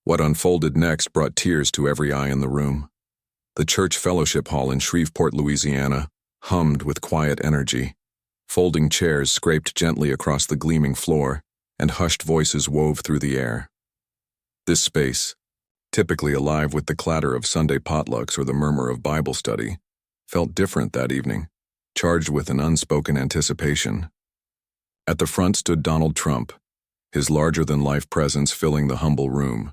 What unfolded next brought tears to every eye in the room. The church fellowship hall in Shreveport, Louisiana, hummed with quiet energy. Folding chairs scraped gently across the gleaming floor, and hushed voices wove through the air. This space, typically alive with the clatter of Sunday potlucks or the murmur of Bible study, felt different that evening, charged with an unspoken anticipation. At the front stood Donald Trump, his larger-than-life presence filling the humble room.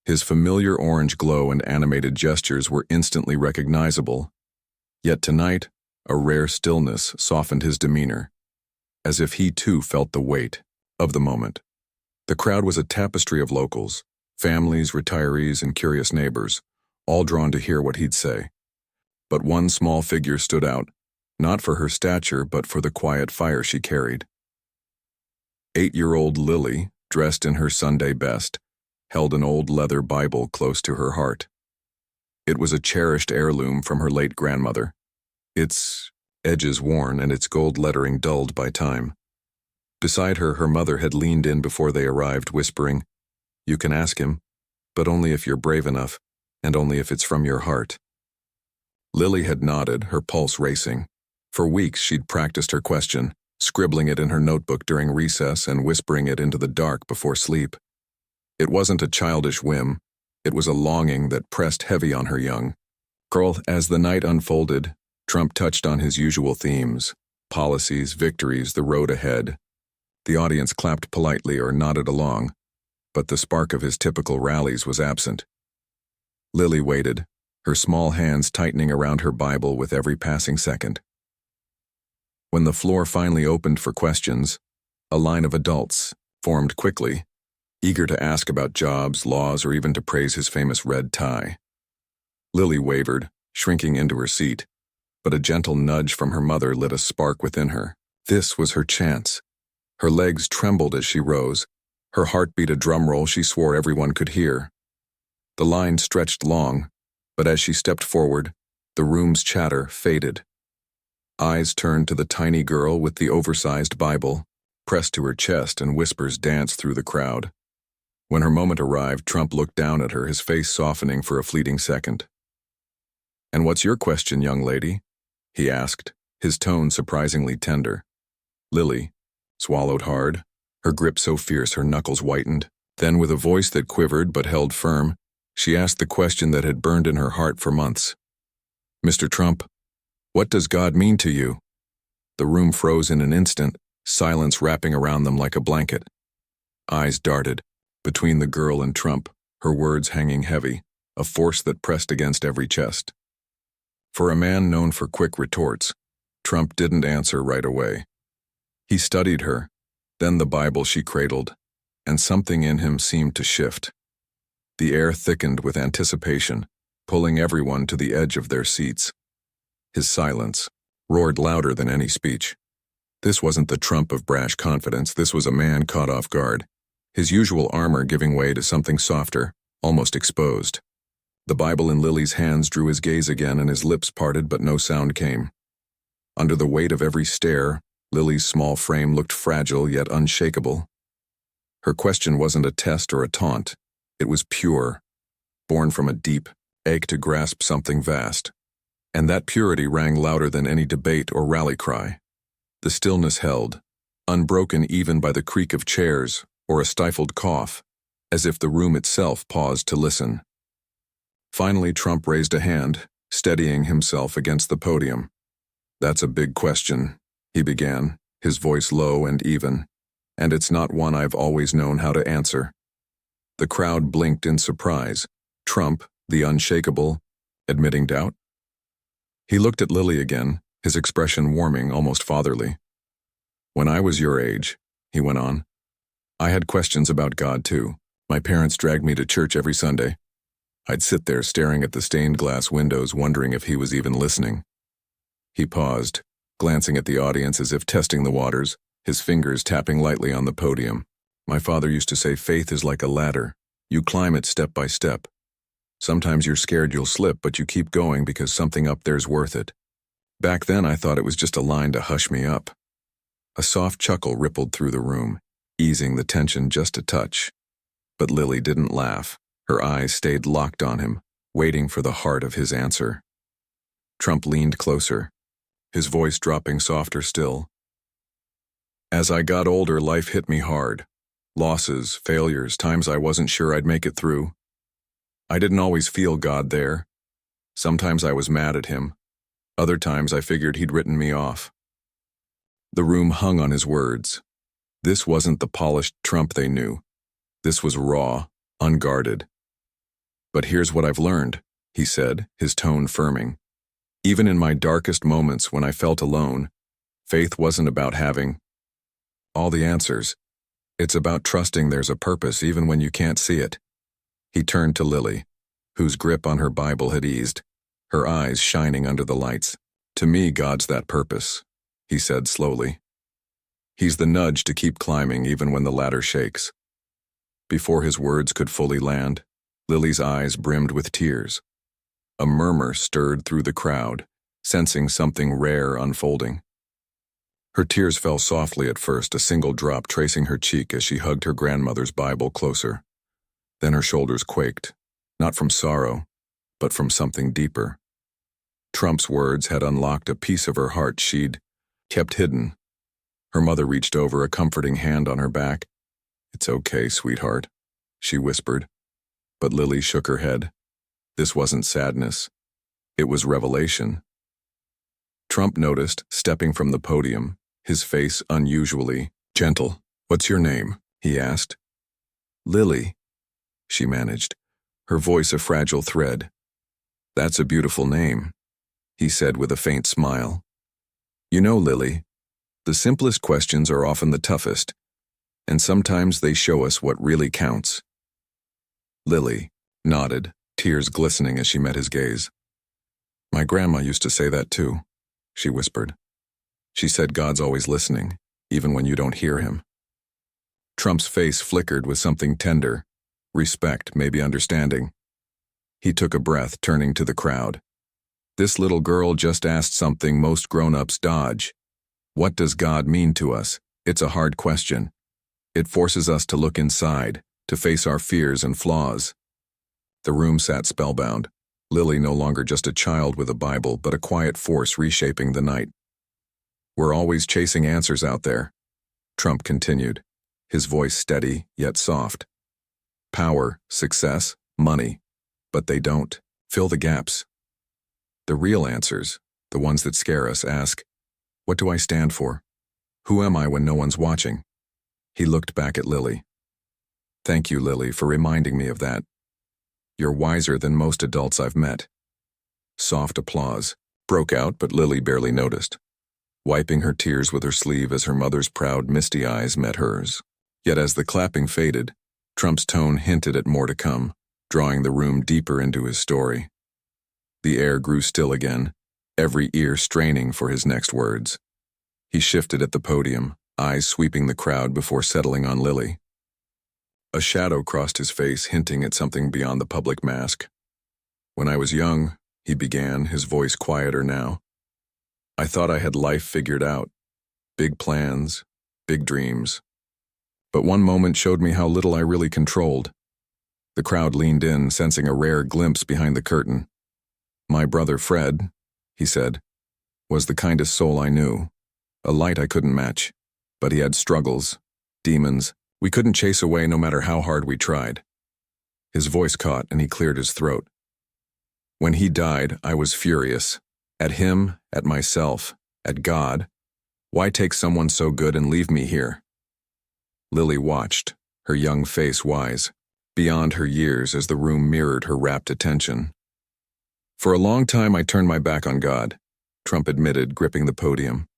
His familiar orange glow and animated gestures were instantly recognizable, yet tonight, a rare stillness softened his demeanor, as if he too felt the weight of the moment. The crowd was a tapestry of locals, families, retirees, and curious neighbors, all drawn to hear what he'd say. But one small figure stood out, not for her stature but for the quiet fire she carried. 8-year-old Lily, dressed in her Sunday best, held an old leather Bible close to her heart. It was a cherished heirloom from her late grandmother, its edges worn and its gold lettering dulled by time. Beside her, her mother had leaned in before they arrived, whispering, "You can ask him, but only if you're brave enough, and only if it's from your heart." Lily had nodded, her pulse racing. For weeks she'd practiced her question, scribbling it in her notebook during recess and whispering it into the dark before sleep. It wasn't a childish whim, it was a longing that pressed heavy on her young girl. As the night unfolded, Trump touched on his usual themes: policies, victories, the road ahead. The audience clapped politely or nodded along, but the spark of his typical rallies was absent. Lily waited, her small hands tightening around her Bible with every passing second. When the floor finally opened for questions, a line of adults formed quickly, eager to ask about jobs, laws, or even to praise his famous red tie. Lily wavered, shrinking into her seat, but a gentle nudge from her mother lit a spark within her. This was her chance. Her legs trembled as she rose, her heart beat a drum roll she swore everyone could hear. The line stretched long, but as she stepped forward, the room's chatter faded. Eyes turned to the tiny girl with the oversized Bible, pressed to her chest, and whispers danced through the crowd. When her moment arrived, Trump looked down at her, his face softening for a fleeting second. "And what's your question, young lady?" he asked, his tone surprisingly tender. Lily swallowed hard, her grip so fierce her knuckles whitened. Then, with a voice that quivered but held firm, she asked the question that had burned in her heart for months. "Mr. Trump, what does God mean to you?" The room froze in an instant, silence wrapping around them like a blanket. Eyes darted between the girl and Trump, her words hanging heavy, a force that pressed against every chest. For a man known for quick retorts, Trump didn't answer right away. He studied her, then the Bible she cradled, and something in him seemed to shift. The air thickened with anticipation, pulling everyone to the edge of their seats. His silence roared louder than any speech. This wasn't the Trump of brash confidence, this was a man caught off guard, his usual armor giving way to something softer, almost exposed. The Bible in Lily's hands drew his gaze again, and his lips parted, but no sound came. Under the weight of every stare, Lily's small frame looked fragile yet unshakable. Her question wasn't a test or a taunt. It was pure, born from a deep ache to grasp something vast. And that purity rang louder than any debate or rally cry. The stillness held, unbroken even by the creak of chairs or a stifled cough, as if the room itself paused to listen. Finally, Trump raised a hand, steadying himself against the podium. "That's a big question," he began, his voice low and even, "and it's not one I've always known how to answer." The crowd blinked in surprise, Trump, the unshakable, admitting doubt. He looked at Lily again, his expression warming, almost fatherly. "When I was your age," he went on, "I had questions about God too. My parents dragged me to church every Sunday. I'd sit there staring at the stained glass windows, wondering if he was even listening." He paused, glancing at the audience as if testing the waters, his fingers tapping lightly on the podium. "My father used to say faith is like a ladder. You climb it step by step. Sometimes you're scared you'll slip, but you keep going because something up there's worth it. Back then I thought it was just a line to hush me up." A soft chuckle rippled through the room, easing the tension just a touch. But Lily didn't laugh. Her eyes stayed locked on him, waiting for the heart of his answer. Trump leaned closer, his voice dropping softer still. As I got older, life hit me hard. Losses, failures, times I wasn't sure I'd make it through. I didn't always feel God there. Sometimes I was mad at him. Other times I figured he'd written me off. The room hung on his words. This wasn't the polished Trump they knew. This was raw, unguarded. But here's what I've learned, he said, his tone firming. Even in my darkest moments when I felt alone, faith wasn't about having all the answers. It's about trusting there's a purpose even when you can't see it. He turned to Lily, whose grip on her Bible had eased, her eyes shining under the lights. To me, God's that purpose, he said slowly. He's the nudge to keep climbing even when the ladder shakes. Before his words could fully land, Lily's eyes brimmed with tears. A murmur stirred through the crowd, sensing something rare unfolding. Her tears fell softly at first, a single drop tracing her cheek as she hugged her grandmother's Bible closer. Then her shoulders quaked, not from sorrow, but from something deeper. Trump's words had unlocked a piece of her heart she'd kept hidden. Her mother reached over, a comforting hand on her back. "It's okay, sweetheart," she whispered. But Lily shook her head. This wasn't sadness. It was revelation. Trump noticed, stepping from the podium, his face unusually gentle. "What's your name?" he asked. "Lily," she managed, her voice a fragile thread. "That's a beautiful name," he said with a faint smile. "You know, Lily, the simplest questions are often the toughest, and sometimes they show us what really counts." Lily nodded, tears glistening as she met his gaze. "My grandma used to say that too," she whispered. "She said God's always listening, even when you don't hear him." Trump's face flickered with something tender, respect, maybe understanding. He took a breath, turning to the crowd. This little girl just asked something most grown-ups dodge. What does God mean to us? It's a hard question. It forces us to look inside, to face our fears and flaws. The room sat spellbound, Lily no longer just a child with a Bible, but a quiet force reshaping the night. "We're always chasing answers out there," Trump continued, his voice steady yet soft. "Power, success, money, but they don't fill the gaps. The real answers, the ones that scare us, ask, what do I stand for? Who am I when no one's watching?" He looked back at Lily. "Thank you, Lily, for reminding me of that. You're wiser than most adults I've met." Soft applause broke out, but Lily barely noticed, wiping her tears with her sleeve as her mother's proud, misty eyes met hers. Yet as the clapping faded, Trump's tone hinted at more to come, drawing the room deeper into his story. The air grew still again, every ear straining for his next words. He shifted at the podium, eyes sweeping the crowd before settling on Lily. A shadow crossed his face, hinting at something beyond the public mask. "When I was young," he began, his voice quieter now, "I thought I had life figured out. Big plans, big dreams. But one moment showed me how little I really controlled." The crowd leaned in, sensing a rare glimpse behind the curtain. "My brother Fred," he said, "was the kindest soul I knew. A light I couldn't match. But he had struggles, demons, we couldn't chase away no matter how hard we tried." His voice caught and he cleared his throat. "When he died, I was furious. At him, at myself, at God. Why take someone so good and leave me here?" Lily watched, her young face wise, beyond her years as the room mirrored her rapt attention. "For a long time I turned my back on God," Trump admitted, gripping the podium.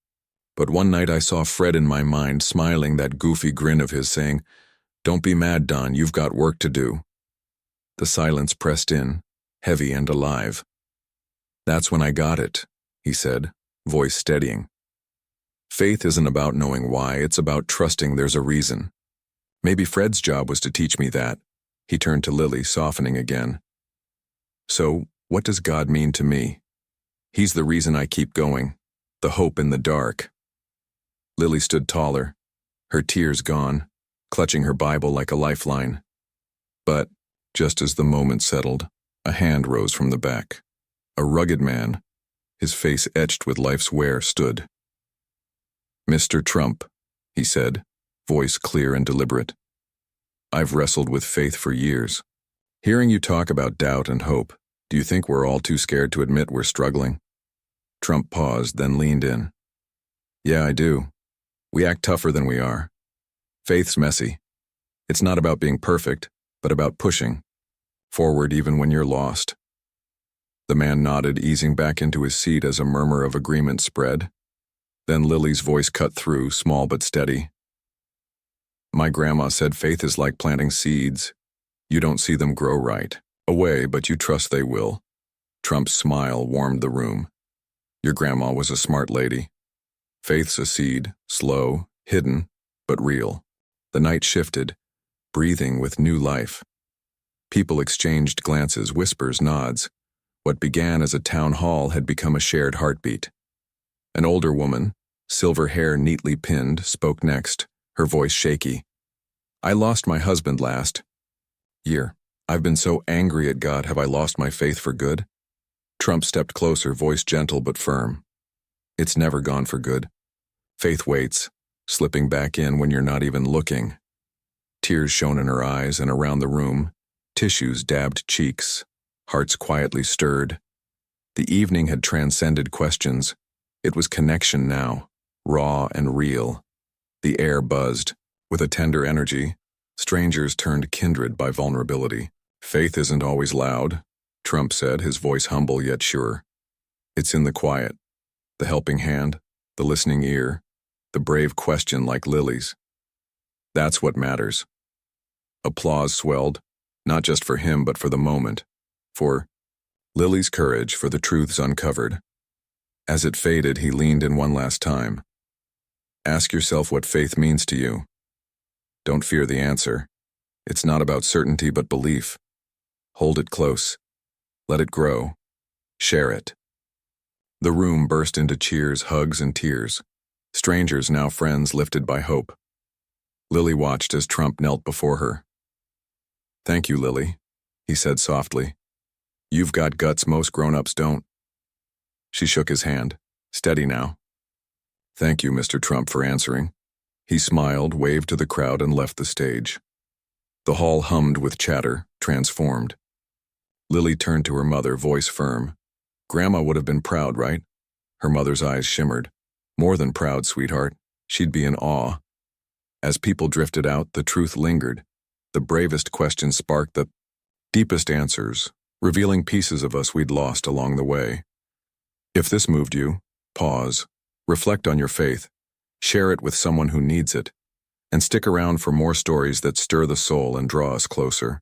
"But one night I saw Fred in my mind, smiling that goofy grin of his, saying, 'Don't be mad, Don, you've got work to do.'" The silence pressed in, heavy and alive. "That's when I got it," he said, voice steadying. "Faith isn't about knowing why, it's about trusting there's a reason. Maybe Fred's job was to teach me that." He turned to Lily, softening again. "So, what does God mean to me? He's the reason I keep going, the hope in the dark." Lily stood taller, her tears gone, clutching her Bible like a lifeline. "But Just as the moment settled, a hand rose from the back. A rugged man, his face etched with life's wear, stood. "Mr. Trump," he said, voice clear and deliberate. "I've wrestled with faith for years. Hearing you talk about doubt and hope, do you think we're all too scared to admit we're struggling?" Trump paused, then leaned in. "Yeah, I do. We act tougher than we are. Faith's messy. It's not about being perfect, but about pushing forward even when you're lost." The man nodded, easing back into his seat as a murmur of agreement spread. Then Lily's voice cut through, small but steady. "My grandma said faith is like planting seeds. You don't see them grow right away, but you trust they will." Trump's smile warmed the room. "Your grandma was a smart lady. Faith's a seed, slow, hidden, but real." The night shifted, breathing with new life. People exchanged glances, whispers, nods. What began as a town hall had become a shared heartbeat. An older woman, silver hair neatly pinned, spoke next, her voice shaky. "I lost my husband last year. I've been so angry at God. Have I lost my faith for good?" Trump stepped closer, voice gentle but firm. "It's never gone for good. Faith waits, slipping back in when you're not even looking." Tears shone in her eyes, and around the room, tissues dabbed cheeks, hearts quietly stirred. The evening had transcended questions. It was connection now, raw and real. The air buzzed. With a tender energy, strangers turned kindred by vulnerability. "Faith isn't always loud," Trump said, his voice humble yet sure. "It's in the quiet, the helping hand, the listening ear, the brave question like Lily's. That's what matters." Applause swelled, not just for him but for the moment, for Lily's courage, for the truths uncovered. As it faded, he leaned in one last time. "Ask yourself what faith means to you. Don't fear the answer. It's not about certainty but belief. Hold it close. Let it grow. Share it." The room burst into cheers, hugs, and tears. Strangers, now friends, lifted by hope. Lily watched as Trump knelt before her. "Thank you, Lily," he said softly. "You've got guts most grown-ups don't." She shook his hand. "Steady now." "Thank you, Mr. Trump, for answering." He smiled, waved to the crowd, and left the stage. The hall hummed with chatter, transformed. Lily turned to her mother, voice firm. "Grandma would have been proud, right?" Her mother's eyes shimmered. "More than proud, sweetheart. She'd be in awe." As people drifted out, the truth lingered. The bravest questions sparked the deepest answers, revealing pieces of us we'd lost along the way. If this moved you, pause, reflect on your faith, share it with someone who needs it, and stick around for more stories that stir the soul and draw us closer.